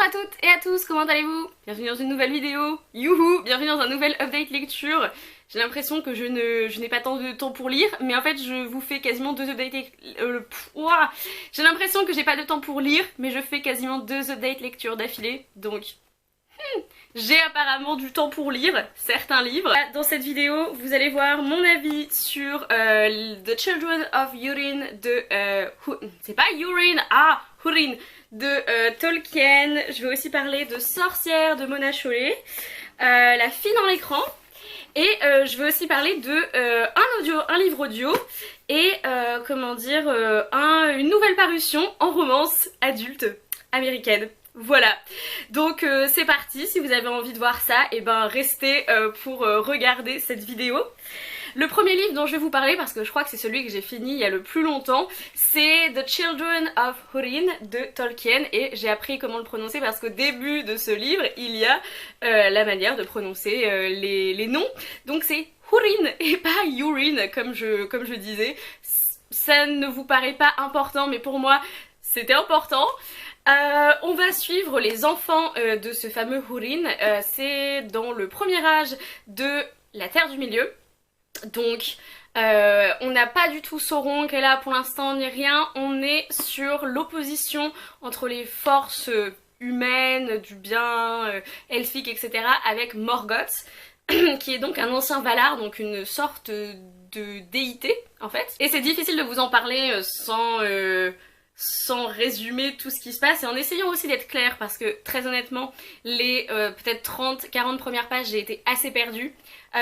Bonjour à toutes et à tous, comment allez-vous? Bienvenue dans une nouvelle vidéo, youhou, bienvenue dans un nouvel update lecture. J'ai l'impression que je n'ai pas tant de temps pour lire, mais en fait je vous fais quasiment deux updates... J'ai l'impression que j'ai pas de temps pour lire, mais je fais quasiment deux updates lecture d'affilée, donc... J'ai apparemment du temps pour lire certains livres. Dans cette vidéo, vous allez voir mon avis sur The Children of Húrin de... c'est pas Húrin, Húrin de Tolkien. Je vais aussi parler de Sorcière de Mona Chollet, La fille dans l'écran. Et je vais aussi parler de un livre audio et une nouvelle parution en romance adulte américaine. Voilà, donc c'est parti, si vous avez envie de voir ça, et ben restez pour regarder cette vidéo. Le premier livre dont je vais vous parler, parce que je crois que c'est celui que j'ai fini il y a le plus longtemps, c'est The Children of Húrin de Tolkien, et j'ai appris comment le prononcer parce qu'au début de ce livre, il y a la manière de prononcer les noms, donc c'est Húrin et pas Húrin comme je disais. Ça ne vous paraît pas important, mais pour moi c'était important. On va suivre les enfants de ce fameux Húrin, c'est dans le premier âge de la Terre du Milieu, donc on n'a pas du tout Sauron qui est là pour l'instant ni rien, on est sur l'opposition entre les forces humaines, du bien, elfique, etc. avec Morgoth, qui est donc un ancien Valar, donc une sorte de déité en fait. Et c'est difficile de vous en parler sans résumer tout ce qui se passe et en essayant aussi d'être clair parce que très honnêtement les peut-être 30-40 premières pages j'ai été assez perdue.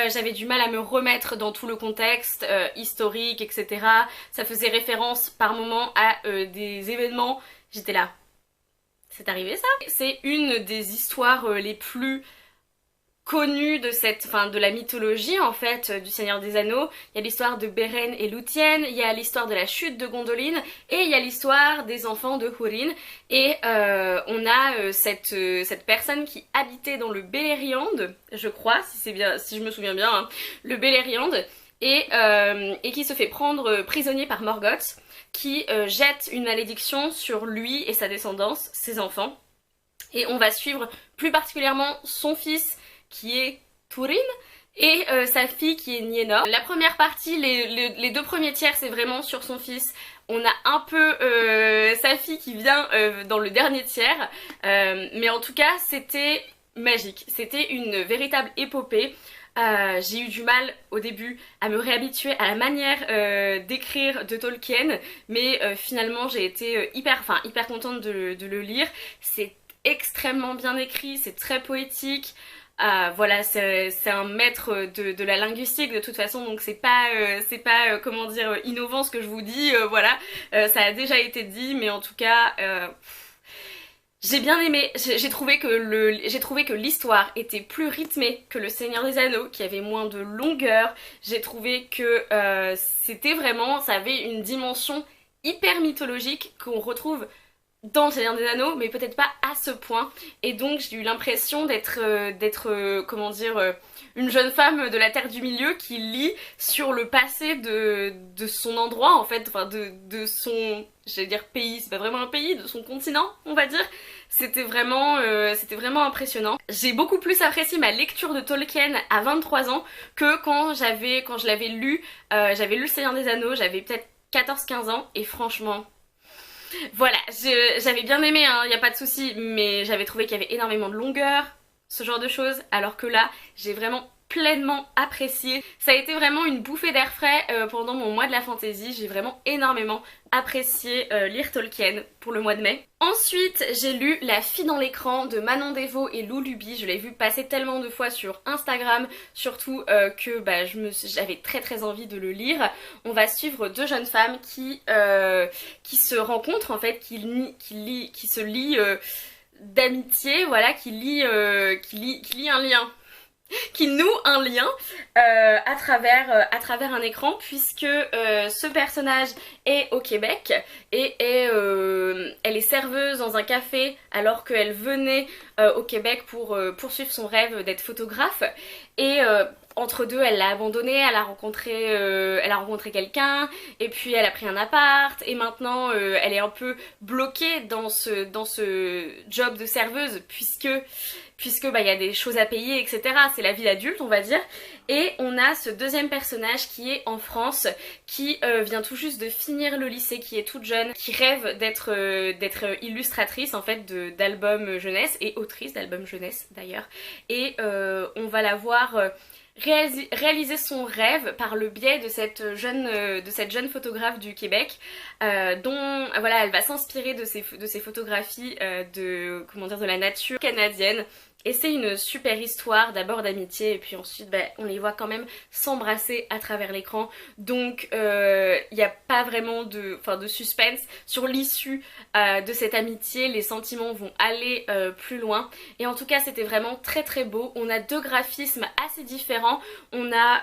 J'avais du mal à me remettre dans tout le contexte historique, etc. Ça faisait référence par moments à des événements, j'étais là. C'est arrivé ça? C'est une des histoires les plus connue de la mythologie en fait du Seigneur des Anneaux. Il y a l'histoire de Beren et Lúthien, il y a l'histoire de la chute de Gondolin et il y a l'histoire des enfants de Húrin. Et on a cette personne qui habitait dans le Beleriand, je crois, si je me souviens bien, hein, le Beleriand, et qui se fait prendre prisonnier par Morgoth, qui jette une malédiction sur lui et sa descendance, ses enfants. Et on va suivre plus particulièrement son fils qui est Túrin et sa fille qui est Nienor. La première partie, les deux premiers tiers c'est vraiment sur son fils. On a un peu sa fille qui vient dans le dernier tiers, mais en tout cas c'était magique, c'était une véritable épopée. J'ai eu du mal au début à me réhabituer à la manière d'écrire de Tolkien, mais finalement j'ai été hyper contente de le lire. C'est extrêmement bien écrit, c'est très poétique. Voilà, c'est un maître de la linguistique de toute façon, donc c'est pas comment dire, innovant ce que je vous dis, voilà, ça a déjà été dit, mais en tout cas, j'ai bien aimé, j'ai trouvé que l'histoire était plus rythmée que Le Seigneur des Anneaux, qui avait moins de longueur. J'ai trouvé que c'était vraiment, ça avait une dimension hyper mythologique qu'on retrouve dans Le Seigneur des Anneaux, mais peut-être pas à ce point. Et donc j'ai eu l'impression d'être comment dire, une jeune femme de la Terre du Milieu qui lit sur le passé de son endroit en fait, enfin de son, j'allais dire pays, c'est pas vraiment un pays, de son continent on va dire. C'était vraiment impressionnant. J'ai beaucoup plus apprécié ma lecture de Tolkien à 23 ans que quand je l'avais lu, j'avais lu Le Seigneur des Anneaux, j'avais peut-être 14-15 ans et franchement... Voilà, j'avais bien aimé, hein, y a pas de souci, mais j'avais trouvé qu'il y avait énormément de longueur, ce genre de choses, alors que là, j'ai vraiment pleinement apprécié. Ça a été vraiment une bouffée d'air frais pendant mon mois de la fantaisie, j'ai vraiment énormément apprécié lire Tolkien pour le mois de mai. Ensuite, j'ai lu La fille dans l'écran de Manon Desvaux et Lou Luby. Je l'ai vu passer tellement de fois sur Instagram, surtout que j'avais très envie de le lire. On va suivre deux jeunes femmes qui se rencontrent en fait, qui se lient d'amitié, voilà, qui lient un lien. Qui noue un lien à travers un écran, puisque ce personnage est au Québec et elle est serveuse dans un café alors qu'elle venait au Québec pour poursuivre son rêve d'être photographe. Et entre deux, elle l'a abandonné, elle a rencontré quelqu'un, et puis elle a pris un appart, et maintenant elle est un peu bloquée dans ce job de serveuse, puisque bah, y a des choses à payer, etc. C'est la vie d'adulte, on va dire. Et on a ce deuxième personnage qui est en France, qui vient tout juste de finir le lycée, qui est toute jeune, qui rêve d'être illustratrice en fait d'albums jeunesse et autrice d'albums jeunesse d'ailleurs. Et on va la voir réaliser son rêve par le biais de cette jeune photographe du Québec, dont voilà, elle va s'inspirer de ses photographies de la nature canadienne. Et c'est une super histoire, d'abord d'amitié, et puis ensuite on les voit quand même s'embrasser à travers l'écran. Donc il n'y a pas vraiment de suspense sur l'issue de cette amitié, les sentiments vont aller plus loin. Et en tout cas c'était vraiment très très beau. On a deux graphismes assez différents. On a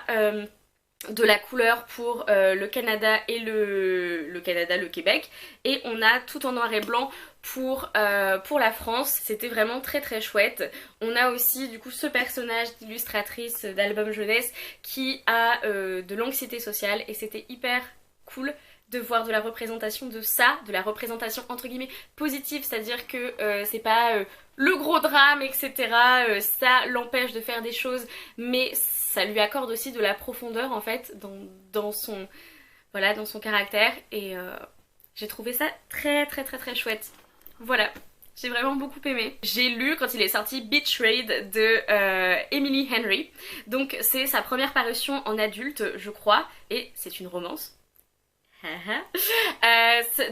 de la couleur pour le Canada et le Québec, et on a tout en noir et blanc pour la France. C'était vraiment très très chouette. On a aussi du coup ce personnage d'illustratrice d'album jeunesse qui a de l'anxiété sociale, et c'était hyper cool de voir de la représentation de ça, de la représentation entre guillemets positive, c'est-à-dire que c'est pas le gros drame, etc. Ça l'empêche de faire des choses, mais ça lui accorde aussi de la profondeur en fait dans son caractère, et j'ai trouvé ça très très très très chouette. Voilà, j'ai vraiment beaucoup aimé. J'ai lu quand il est sorti Beach Raid de Emily Henry, donc c'est sa première parution en adulte je crois, et c'est une romance.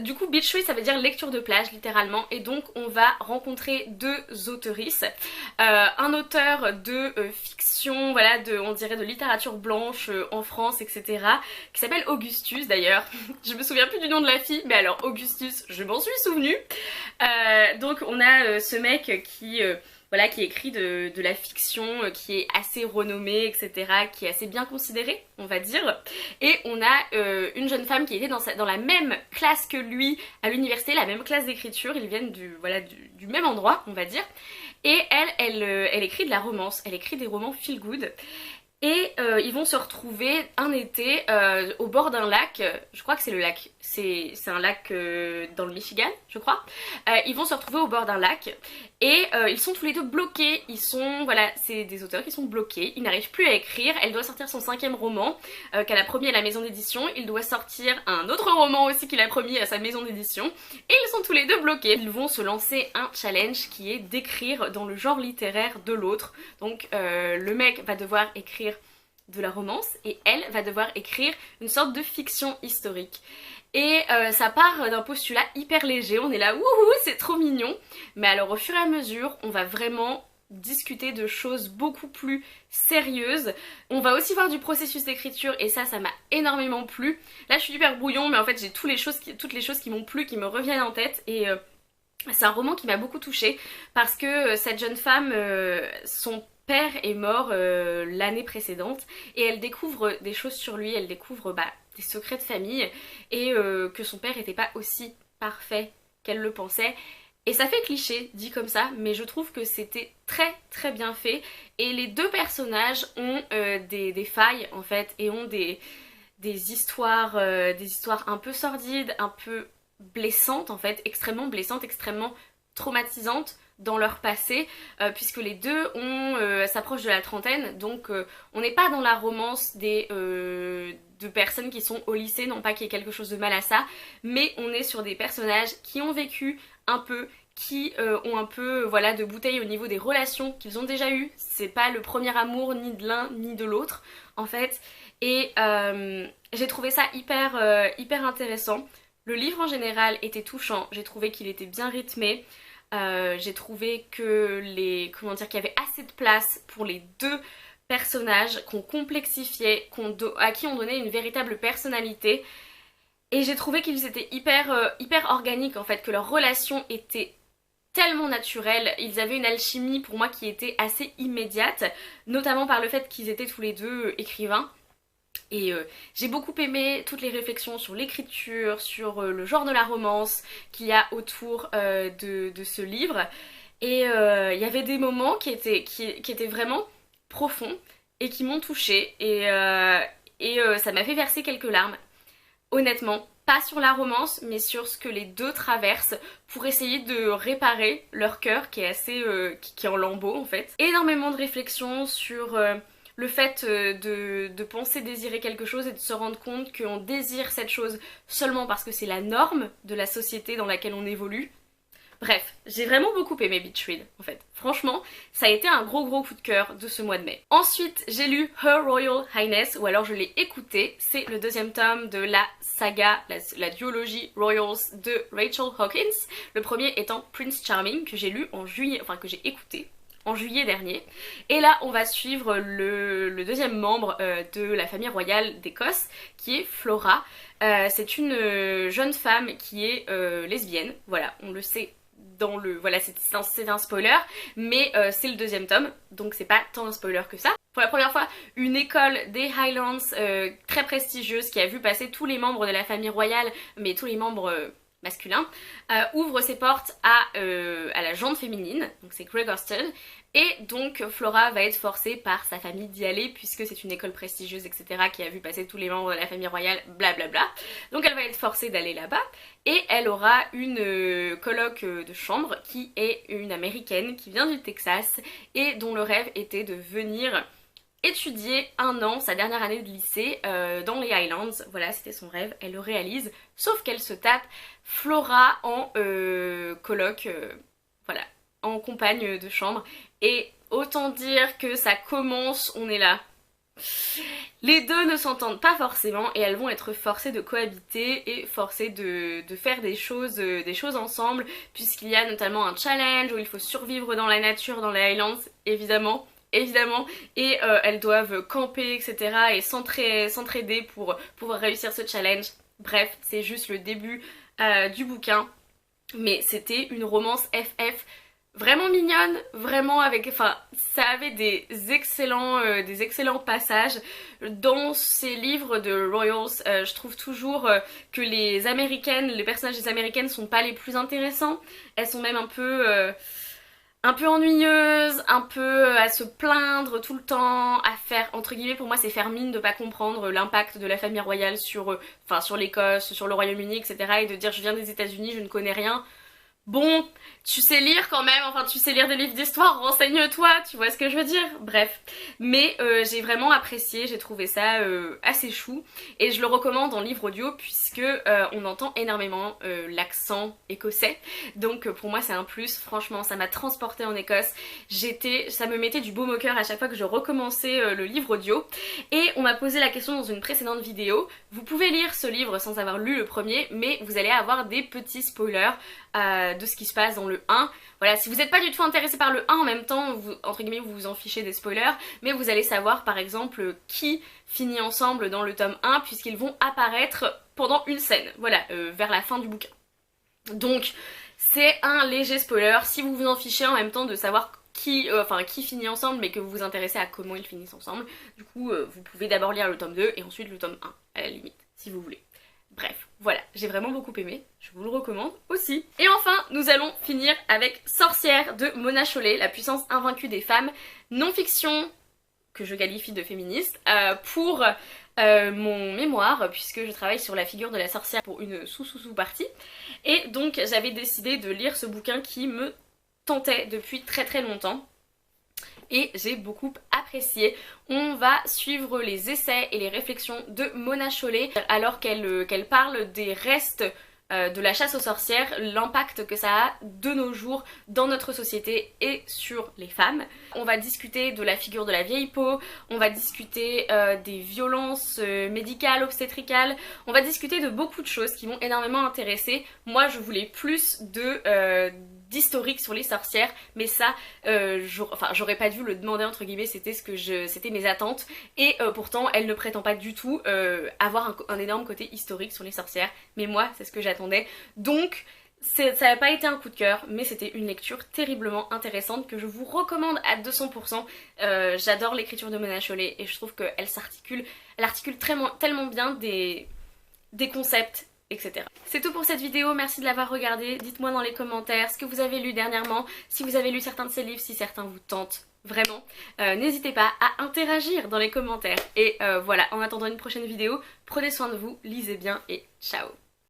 Du coup Beach Read ça veut dire lecture de plage littéralement, et donc on va rencontrer deux auteurices, un auteur de fiction, voilà, on dirait de littérature blanche en France, etc., qui s'appelle Augustus d'ailleurs. Je me souviens plus du nom de la fille, mais alors Augustus je m'en suis souvenu. Donc on a ce mec qui écrit de la fiction, qui est assez renommé, etc., qui est assez bien considéré, on va dire. Et on a une jeune femme qui était dans la même classe que lui à l'université, la même classe d'écriture, ils viennent du même endroit, on va dire. Et elle écrit de la romance, elle écrit des romans feel good. Et ils vont se retrouver un été au bord d'un lac, je crois que c'est le lac, c'est un lac dans le Michigan, je crois. Ils vont se retrouver au bord d'un lac, et ils sont tous les deux bloqués, c'est des auteurs qui sont bloqués, ils n'arrivent plus à écrire. Elle doit sortir son 5e roman qu'elle a promis à la maison d'édition, il doit sortir un autre roman aussi qu'il a promis à sa maison d'édition, et ils sont tous les deux bloqués. Ils vont se lancer un challenge qui est d'écrire dans le genre littéraire de l'autre. Donc le mec va devoir écrire de la romance et elle va devoir écrire une sorte de fiction historique. Et ça part d'un postulat hyper léger, on est là wouhou, c'est trop mignon. Mais alors au fur et à mesure, on va vraiment discuter de choses beaucoup plus sérieuses. On va aussi voir du processus d'écriture, et ça m'a énormément plu. Là je suis hyper brouillon, mais en fait j'ai toutes les choses qui m'ont plu, qui me reviennent en tête, et c'est un roman qui m'a beaucoup touchée, parce que cette jeune femme, son père est mort l'année précédente, et elle découvre des choses sur lui, elle découvre des secrets de famille, et que son père n'était pas aussi parfait qu'elle le pensait. Et ça fait cliché dit comme ça, mais je trouve que c'était très très bien fait, et les deux personnages ont des failles en fait, et ont des histoires un peu sordides, un peu blessantes en fait, extrêmement blessantes, extrêmement traumatisantes dans leur passé, puisque les deux s'approchent de la trentaine, donc on n'est pas dans la romance de personnes qui sont au lycée, non pas qu'il y ait quelque chose de mal à ça, mais on est sur des personnages qui ont vécu un peu, qui ont un peu de bouteille au niveau des relations qu'ils ont déjà eues. C'est pas le premier amour ni de l'un ni de l'autre en fait, et j'ai trouvé ça hyper intéressant. Le livre en général était touchant, j'ai trouvé qu'il était bien rythmé. J'ai trouvé que qu'il y avait assez de place pour les deux personnages, qu'on complexifiait, à qui on donnait une véritable personnalité, et j'ai trouvé qu'ils étaient hyper organiques en fait, que leur relation était tellement naturelle. Ils avaient une alchimie pour moi qui était assez immédiate, notamment par le fait qu'ils étaient tous les deux écrivains. Et j'ai beaucoup aimé toutes les réflexions sur l'écriture, sur le genre de la romance qu'il y a autour de ce livre. Et il y avait des moments qui étaient vraiment profonds, et qui m'ont touchée ça m'a fait verser quelques larmes. Honnêtement, pas sur la romance, mais sur ce que les deux traversent pour essayer de réparer leur cœur qui est assez qui est en lambeaux en fait. Énormément de réflexions sur le fait de penser désirer quelque chose et de se rendre compte qu'on désire cette chose seulement parce que c'est la norme de la société dans laquelle on évolue. Bref, j'ai vraiment beaucoup aimé Beach Read en fait. Franchement, ça a été un gros coup de cœur de ce mois de mai. Ensuite, j'ai lu Her Royal Highness, ou alors je l'ai écouté. C'est le deuxième tome de la saga, la duologie Royals de Rachel Hawkins. Le premier étant Prince Charming, que j'ai lu en juillet, enfin que j'ai écouté en juillet dernier. Et là, on va suivre le deuxième membre de la famille royale d'Écosse, qui est Flora. C'est une jeune femme qui est lesbienne, voilà, on le sait dans le... Voilà, c'est un spoiler, mais c'est le deuxième tome, donc c'est pas tant un spoiler que ça. Pour la première fois, une école des Highlands très prestigieuse qui a vu passer tous les membres de la famille royale, mais tous les membres masculins, ouvre ses portes à la gente féminine, donc c'est Gregorston, et donc Flora va être forcée par sa famille d'y aller puisque c'est une école prestigieuse, etc., qui a vu passer tous les membres de la famille royale, blablabla. Donc elle va être forcée d'aller là-bas et elle aura une coloc de chambre qui est une américaine qui vient du Texas et dont le rêve était de venir étudier un an, sa dernière année de lycée, dans les Highlands. Voilà, c'était son rêve, elle le réalise, sauf qu'elle se tape Flora en coloc, voilà, en compagne de chambre. Et autant dire que ça commence, on est là. Les deux ne s'entendent pas forcément et elles vont être forcées de cohabiter et forcées de faire des choses ensemble, puisqu'il y a notamment un challenge où il faut survivre dans la nature, dans les Highlands, évidemment, et elles doivent camper, etc., et s'entraider pour pouvoir réussir ce challenge. Bref, c'est juste le début du bouquin, mais c'était une romance FF vraiment mignonne, vraiment avec... Enfin, ça avait des excellents passages. Dans ces livres de Royals, je trouve toujours que les personnages des américaines sont pas les plus intéressants. Elles sont même un peu ennuyeuses, un peu à se plaindre tout le temps, à faire, entre guillemets, pour moi c'est faire mine de pas comprendre l'impact de la famille royale sur l'Écosse, sur le Royaume-Uni, etc. Et de dire je viens des États-Unis, je ne connais rien. Bon, tu sais lire quand même, enfin tu sais lire des livres d'histoire, renseigne-toi, tu vois ce que je veux dire. Bref, mais j'ai vraiment apprécié, j'ai trouvé ça assez chou et je le recommande en livre audio puisque on entend énormément l'accent écossais, donc pour moi c'est un plus. Franchement ça m'a transportée en Écosse, ça me mettait du baume au cœur à chaque fois que je recommençais le livre audio. Et on m'a posé la question dans une précédente vidéo, vous pouvez lire ce livre sans avoir lu le premier, mais vous allez avoir des petits spoilers de ce qui se passe dans le 1. Voilà, si vous n'êtes pas du tout intéressé par le 1, en même temps, entre guillemets, vous vous en fichez des spoilers, mais vous allez savoir par exemple qui finit ensemble dans le tome 1, puisqu'ils vont apparaître pendant une scène, voilà, vers la fin du bouquin. Donc, c'est un léger spoiler, si vous vous en fichez en même temps de savoir qui finit ensemble, mais que vous vous intéressez à comment ils finissent ensemble, du coup, vous pouvez d'abord lire le tome 2 et ensuite le tome 1, à la limite, si vous voulez. Bref, voilà, j'ai vraiment beaucoup aimé, je vous le recommande aussi. Et enfin, nous allons finir avec Sorcière de Mona Chollet, la puissance invaincue des femmes, non-fiction, que je qualifie de féministe, pour mon mémoire, puisque je travaille sur la figure de la sorcière pour une sous-partie. Et donc j'avais décidé de lire ce bouquin qui me tentait depuis très longtemps. Et j'ai beaucoup apprécié. On va suivre les essais et les réflexions de Mona Chollet alors qu'elle parle des restes de la chasse aux sorcières, l'impact que ça a de nos jours dans notre société et sur les femmes. On va discuter de la figure de la vieille peau, on va discuter des violences médicales, obstétricales, on va discuter de beaucoup de choses qui m'ont énormément intéressée. Moi je voulais plus d'historique sur les sorcières, mais ça j'aurais pas dû le demander entre guillemets, c'était mes attentes et pourtant elle ne prétend pas du tout avoir un énorme côté historique sur les sorcières, mais moi c'est ce que j'attendais. Donc ça n'a pas été un coup de cœur, mais c'était une lecture terriblement intéressante que je vous recommande à 200%. J'adore l'écriture de Mona Chollet et je trouve qu'elle articule tellement bien des concepts etc. C'est tout pour cette vidéo, merci de l'avoir regardée. Dites-moi dans les commentaires ce que vous avez lu dernièrement, si vous avez lu certains de ces livres, si certains vous tentent. Vraiment, n'hésitez pas à interagir dans les commentaires. Et voilà, en attendant une prochaine vidéo, prenez soin de vous, lisez bien et ciao!